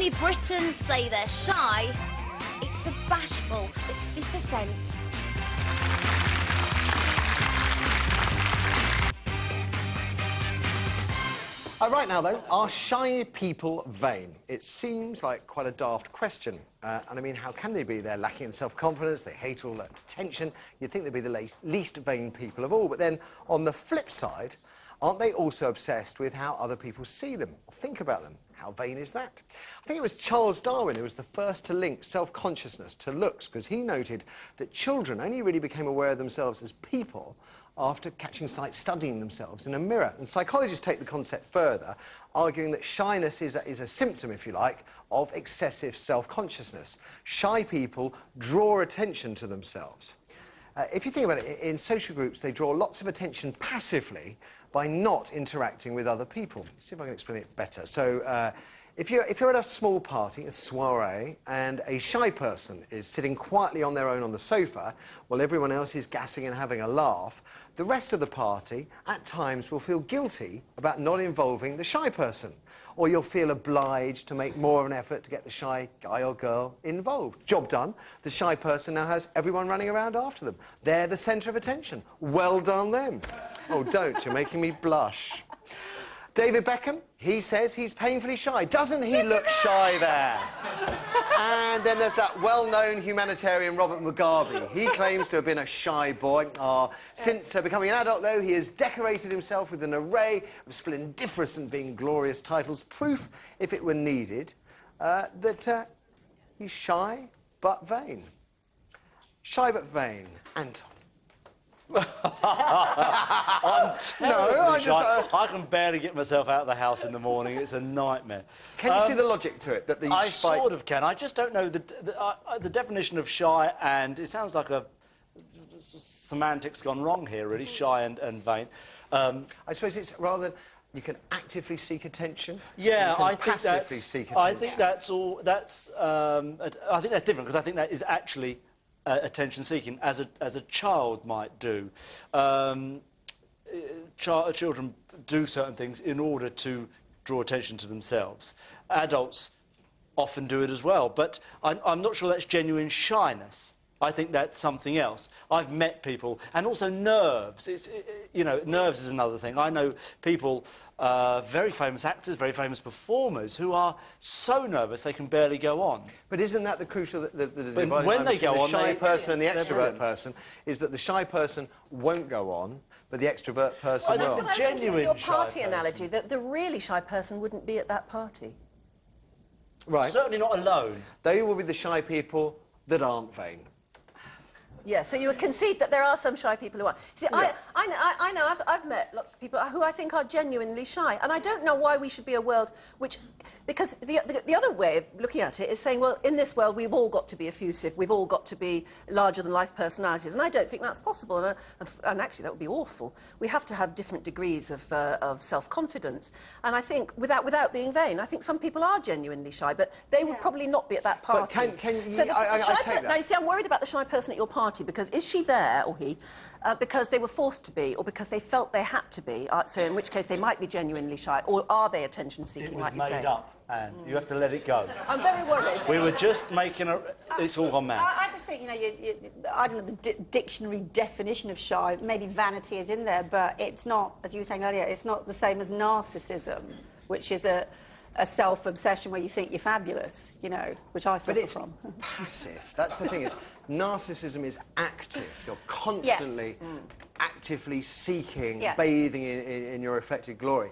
many Britons say they're shy, it's a bashful 60%. Right now, though, are shy people vain? It seems like quite a daft question. And I mean, how can they be? They're lacking in self-confidence, they hate all that attention. You'd think they'd be the least vain people of all. But then, on the flip side, aren't they also obsessed with how other people see them or think about them? How vain is that? I think it was Charles Darwin who was the first to link self-consciousness to looks, because he noted that children only really became aware of themselves as people after catching sight studying themselves in a mirror. And psychologists take the concept further, arguing that shyness is a symptom, if you like, of excessive self-consciousness. Shy people draw attention to themselves. If you think about it, in social groups, they draw lots of attention passively by not interacting with other people. Let's see if I can explain it better. So, if you're at a small party, a soiree, and a shy person is sitting quietly on their own on the sofa while everyone else is gassing and having a laugh, the rest of the party, at times, will feel guilty about not involving the shy person. Or you'll feel obliged to make more of an effort to get the shy guy or girl involved. Job done. The shy person now has everyone running around after them. They're the centre of attention. Well done, them. Oh, don't. You're making me blush. David Beckham, he says he's painfully shy. Doesn't he look shy there? And then there's that well-known humanitarian Robert Mugabe. He claims to have been a shy boy. Since becoming an adult, though, he has decorated himself with an array of splendiferous and vainglorious titles, proof, if it were needed, that he's shy but vain. Shy but vain. Anton. I'm terribly shy. I can barely get myself out of the house in the morning. It's a nightmare. Can you see the logic to it? That I sort of can. I just don't know the definition of shy, and it sounds like a semantics gone wrong here, really, shy and vain. I suppose it's rather you can actively seek attention. Yeah, I think passively seek attention. I think that's all. I think that's different, because I think that is actually attention-seeking, as a child might do. Children do certain things in order to draw attention to themselves. Adults often do it as well, but I'm not sure that's genuine shyness. I think that's something else. I've met people, and also nerves. You know, nerves is another thing. I know people, very famous actors, very famous performers, who are so nervous they can barely go on. But isn't that the crucial, the dividing when line they between go the on, shy person and the extrovert brilliant. person, is that the shy person won't go on, but the extrovert person will. That's the genuine your party shy analogy, that the really shy person wouldn't be at that party. Right. Certainly not alone. They will be the shy people that aren't vain. Yeah, so you would concede that there are some shy people who are. See, Yeah. I know, I've met lots of people who I think are genuinely shy, and I don't know why we should be a world which... Because the other way of looking at it is saying, well, in this world, we've all got to be effusive, we've all got to be larger-than-life personalities, and I don't think that's possible, and actually, that would be awful. We have to have different degrees of self-confidence, and I think, without being vain, I think some people are genuinely shy, but they would probably not be at that party. But can you... So I take that. Now, you see, I'm worried about the shy person at your party, because is she there, or he, because they were forced to be, or because they felt they had to be, so in which case they might be genuinely shy, or are they attention-seeking, like you say? It was made up, Anne. You have to let it go. I'm very worried. We were just making a... It's all gone mad. I just think, you know, I don't know the dictionary definition of shy. Maybe vanity is in there, but it's not, as you were saying earlier, it's not the same as narcissism, which is a self-obsession where you think you're fabulous, you know, which I suffer from. But it's passive. That's the thing, is narcissism is active. You're constantly actively seeking, bathing in your reflected glory.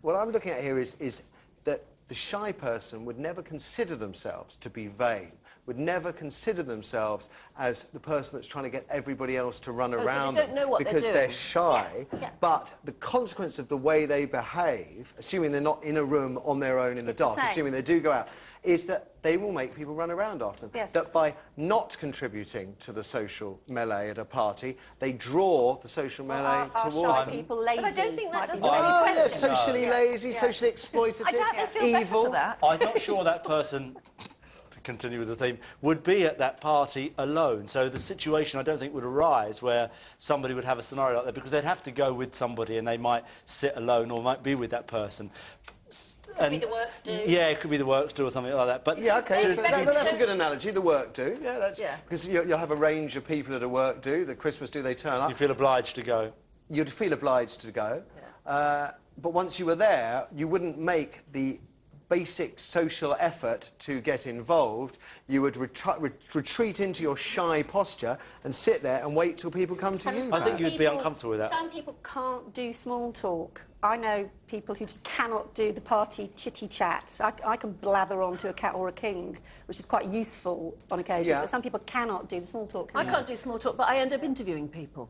What I'm looking at here is that the shy person would never consider themselves to be vain, would never consider themselves as the person that's trying to get everybody else to run around so they don't know what because they're they're shy. Yeah. But the consequence of the way they behave, assuming they're not in a room on their own in the dark, assuming they do go out, is that they will make people run around after them. Yes. That by not contributing to the social melee at a party, they draw the social melee towards shy them. people lazy? But I don't think that doesn't Oh, answer they're the question. socially lazy, socially exploitative, I doubt they feel evil. better for that. I'm not sure that person, to continue with the theme, would be at that party alone. So the situation, I don't think, would arise where somebody would have a scenario like that, because they'd have to go with somebody and they might sit alone or might be with that person. Could be the works do. Yeah, it could be the works do or something like that. But Yeah, okay, so that's a good analogy, the work do. Yeah, that's... Yeah. Because you'll have a range of people at a work do, the Christmas do, they turn up. you feel obliged to go. You'd feel obliged to go. Yeah. But once you were there, you wouldn't make the basic social effort to get involved. You would retreat into your shy posture and sit there and wait till people come to you. I think you'd be uncomfortable with that. Some people can't do small talk. I know people who just cannot do the party chitty chat. I can blather on to a cat or a king, which is quite useful on occasions, Yeah. but some people cannot do the small talk. I can't do small talk, but I end up interviewing people.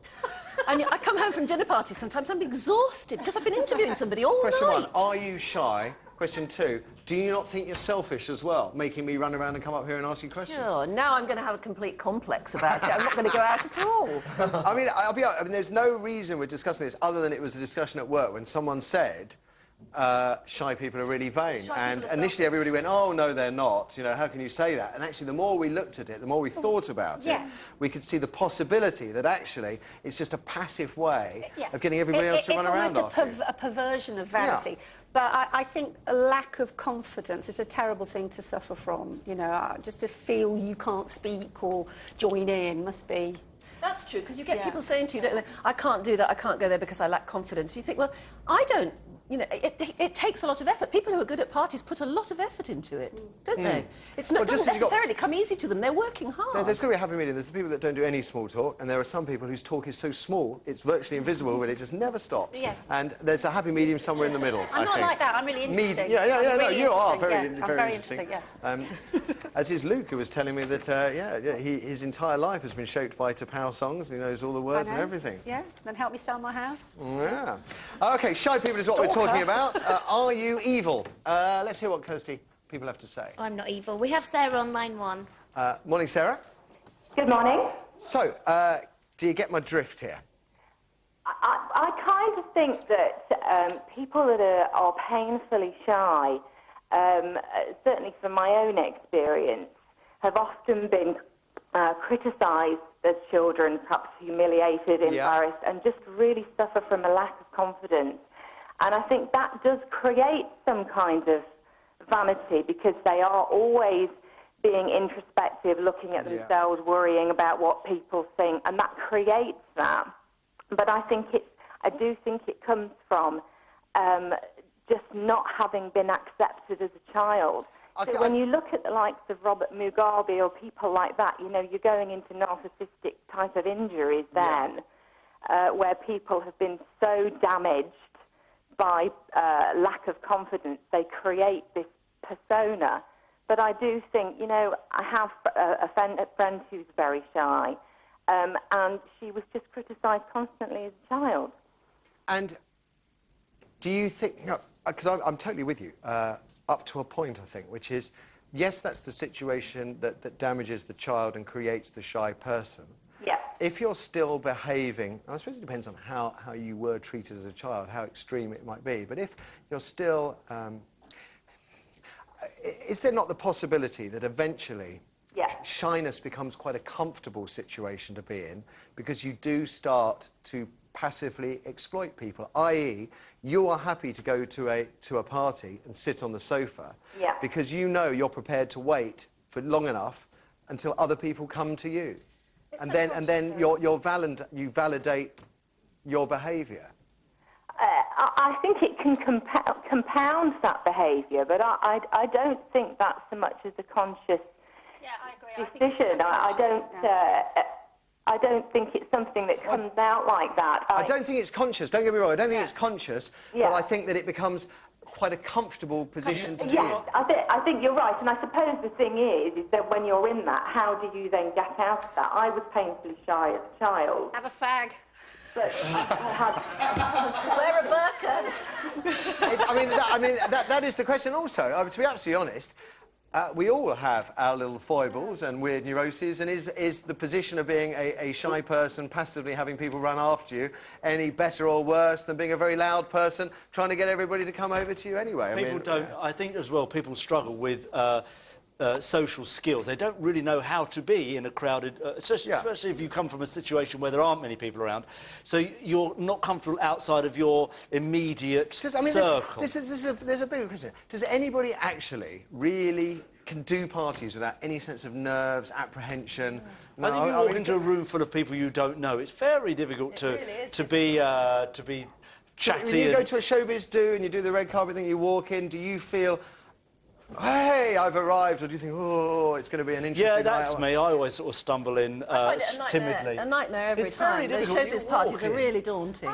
And I come home from dinner parties sometimes, I'm exhausted because I've been interviewing somebody all Question night. 1, are you shy? Question 2, do you not think you're selfish as well, making me run around and come up here and ask you questions? Sure, now I'm going to have a complete complex about it. I'm not going to go out at all. I mean, there's no reason we're discussing this other than it was a discussion at work when someone said shy people are really vain. And initially everybody went, oh, no, they're not. You know, how can you say that? And actually, the more we looked at it, the more we thought about it, we could see the possibility that actually it's just a passive way of getting everybody else to run around after you. It's almost a perversion of vanity. But I think a lack of confidence is a terrible thing to suffer from. You know, just to feel you can't speak or join in must be... That's true, because you get people saying to you, don't they, I can't do that, I can't go there because I lack confidence. You think, well, I don't... You know, it takes a lot of effort. People who are good at parties put a lot of effort into it, don't they? It's not, doesn't necessarily come easy to them. They're working hard. There's going to be a happy medium. There's the people that don't do any small talk, and there are some people whose talk is so small, it's virtually invisible, but it just never stops. Yes. And there's a happy medium somewhere in the middle, I'm I not think. like that. I'm really interesting. No, you are very interesting. As is Luke, who was telling me that, his entire life has been shaped by Tapao songs. He knows all the words and everything. Yeah, then help me sell my house. Yeah. OK, shy people is what we're talking about. Are you evil? Let's hear what Kirsty people have to say. I'm not evil. We have Sarah on line 1. Morning, Sarah. Good morning. So, do you get my drift here? I kind of think that people that are painfully shy, certainly from my own experience, have often been criticised as children, perhaps humiliated, embarrassed, and just really suffer from a lack of confidence. And I think that does create some kind of vanity because they are always being introspective, looking at themselves, worrying about what people think, and that creates that. But I do think it comes from just not having been accepted as a child. Okay, so when you look at the likes of Robert Mugabe or people like that, you know, you're going into narcissistic type of injuries then, where people have been so damaged by lack of confidence, they create this persona. But I do think, you know, I have a friend who's very shy, and she was just criticised constantly as a child. And do you think, because I'm totally with you, up to a point, I think, which is, yes, that's the situation that damages the child and creates the shy person. Yeah. If you're still behaving, and I suppose it depends on how you were treated as a child, how extreme it might be, but if you're still... is there not the possibility that eventually shyness becomes quite a comfortable situation to be in because you do start to passively exploit people, i.e. you are happy to go to a party and sit on the sofa because you know you're prepared to wait for long enough until other people come to you. And then you validate your behaviour. I think it can compound that behaviour, but I don't think that's so much as a conscious decision. I don't think it's something that comes out like that. I don't think it's conscious. Don't get me wrong. I don't think it's conscious, but I think that it becomes quite a comfortable position to be in. Yes, I think you're right. And I suppose the thing is that when you're in that, how do you then get out of that? I was painfully shy as a child. Have a fag. But Wear a burqa. I mean, that is the question also. To be absolutely honest, we all have our little foibles and weird neuroses, and is the position of being a shy person, passively having people run after you, any better or worse than being a very loud person trying to get everybody to come over to you anyway? I think as well, people struggle with social skills. They don't really know how to be in a crowded, especially if you come from a situation where there aren't many people around. So you're not comfortable outside of your immediate circle. There's a bigger question. Does anybody actually really can do parties without any sense of nerves, apprehension? No, I think if you walk into a room full of people you don't know, it's very difficult to be chatty. When you go to a showbiz do and you do the red carpet thing, you walk in, do you feel, hey, I've arrived, or do you think, oh, it's going to be an interesting night? Yeah, that's me. I always sort of stumble in timidly. A nightmare every it's time. Very the showbiz parties are really daunting.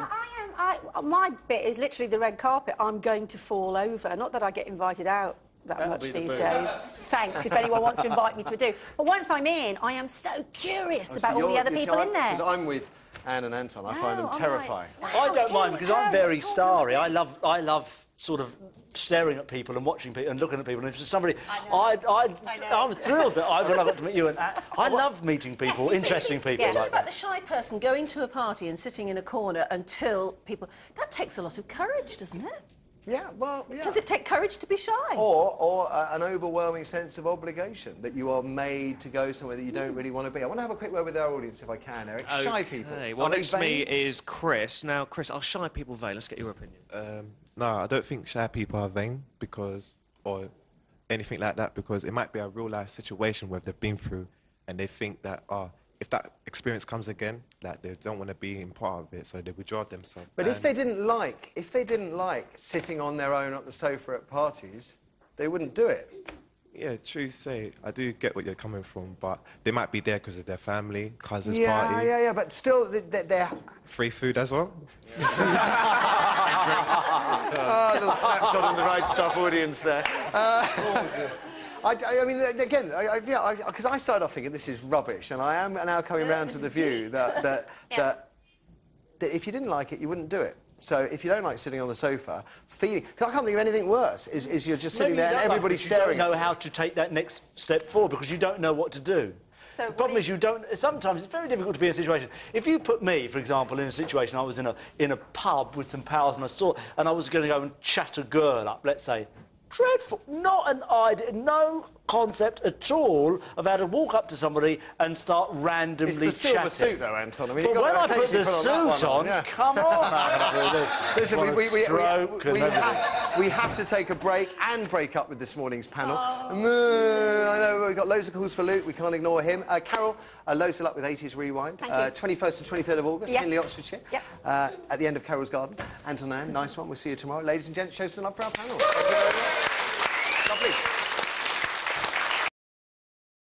My bit is literally the red carpet. I'm going to fall over. Not that I get invited out that much these days. Thanks, if anyone wants to invite me to a do. But once I'm in, I am so curious about all the other people in there. Because I'm with Anne and Anton. I find them terrifying. I don't mind because I'm very starry. I love sort of staring at people and watching people and looking at people. And if somebody, I'm thrilled that when I got to meet you. And I love meeting people, interesting people. Yeah, talk about the shy person going to a party and sitting in a corner until people. That takes a lot of courage, doesn't it? Yeah, well, yeah. Does it take courage to be shy? Or an overwhelming sense of obligation, that you are made to go somewhere that you don't really want to be. I want to have a quick word with our audience, if I can, Eric. Okay. Shy people. Well, next to me is Chris. Now, Chris, are shy people vain? Let's get your opinion. No, I don't think shy people are vain or anything like that, because it might be a real-life situation where they've been through and they think that, if that experience comes again, that they don't want to be in part of it, so they withdraw themselves. But if they didn't like sitting on their own at the sofa at parties, they wouldn't do it. Yeah, true say. I do get what you're coming from, but they might be there because of their family, cousins party. Yeah, but still, they're... Free food as well. A little snapshot on the right stuff audience there. I mean, again, because I started off thinking this is rubbish, and I am now coming round to the view that if you didn't like it, you wouldn't do it. So if you don't like sitting on the sofa, feeling... Cause I can't think of anything worse, is you're just sitting there and everybody's staring. You don't know how to take that next step forward because you don't know what to do. So the problem is you don't... Sometimes it's very difficult to be in a situation. If you put me, for example, in a situation, I was in a pub with some pals and I was going to go and chat a girl up, let's say. Dreadful. Not an idea, no concept at all of how to walk up to somebody and start randomly chatting. It's the silver suit, though, Anton. I mean, but when I put the suit on, come on. Listen, we have to take a break and break up with this morning's panel. I know we've got loads of calls for Luke. We can't ignore him. Carol, loads of luck with 80s Rewind. 21st and 23rd of August, Henley, Oxfordshire. Yep. At the end of Carol's Garden. Anton and Anne, nice one. We'll see you tomorrow. Ladies and gents, show some love for our panel.